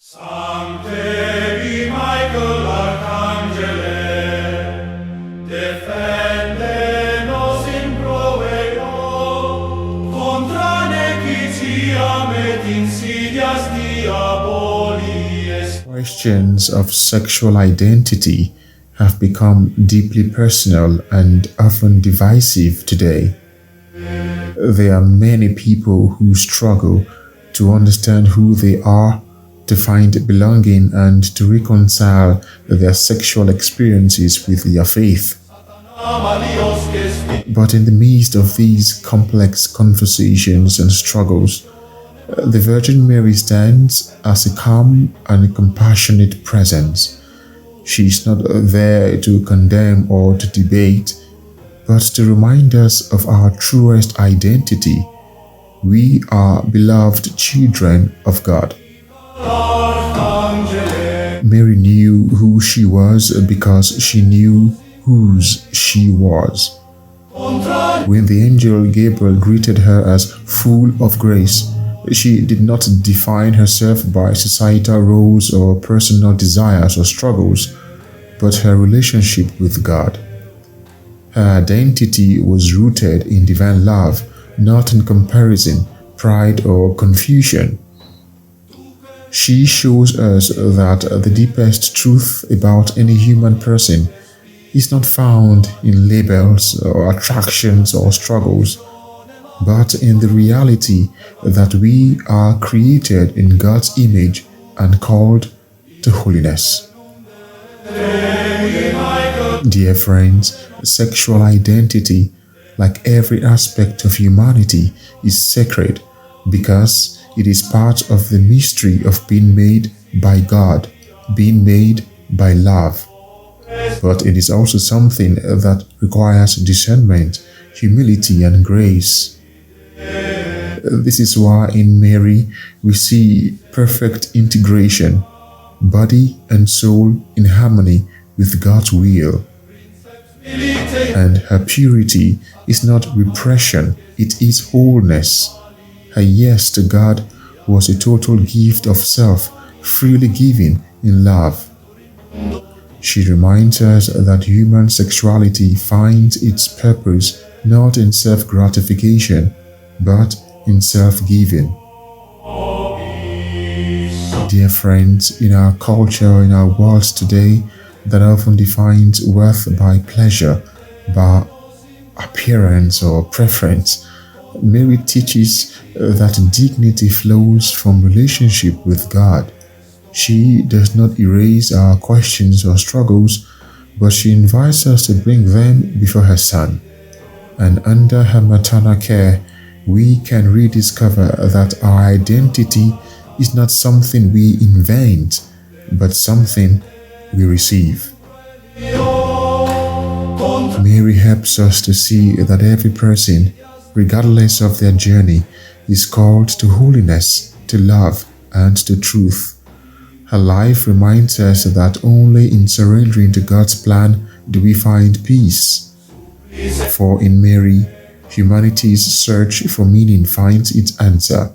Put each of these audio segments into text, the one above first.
Sancte Michael Arcangele, defende nos in provecho contra nequitiam et insidias diaboli. Questions of sexual identity have become deeply personal and often divisive today. There are many people who struggle to understand who they are, to find belonging, and to reconcile their sexual experiences with their faith. But in the midst of these complex conversations and struggles, the Virgin Mary stands as a calm and compassionate presence. She is not there to condemn or to debate, but to remind us of our truest identity. We are beloved children of God. Mary knew who she was because she knew whose she was. When the angel Gabriel greeted her as full of grace, she did not define herself by societal roles or personal desires or struggles, but her relationship with God. Her identity was rooted in divine love, not in comparison, pride, or confusion. She shows us that the deepest truth about any human person is not found in labels or attractions or struggles, but in the reality that we are created in God's image and called to holiness. Dear friends, sexual identity, like every aspect of humanity, is sacred because it is part of the mystery of being made by God, being made by love. But it is also something that requires discernment, humility, and grace. This is why in Mary we see perfect integration, body and soul in harmony with God's will. And her purity is not repression, it is wholeness. Her yes to God was a total gift of self, freely given in love. She reminds us that human sexuality finds its purpose not in self-gratification, but in self-giving. Dear friends, in our culture, in our world today, that often defines worth by pleasure, by appearance or preference, Mary teaches that dignity flows from relationship with God. She does not erase our questions or struggles, but she invites us to bring them before her Son. And under her maternal care, we can rediscover that our identity is not something we invent, but something we receive. Mary helps us to see that every person, regardless of their journey, is called to holiness, to love, and to truth. Her life reminds us that only in surrendering to God's plan do we find peace. For in Mary, humanity's search for meaning finds its answer.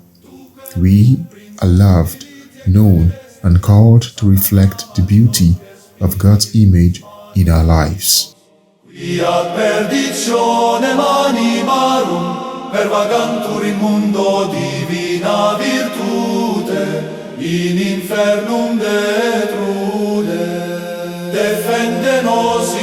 We are loved, known, and called to reflect the beauty of God's image in our lives. Fiat perditionem animarum, per vagantur in mundo divina virtute, in infernum detrude, defende nos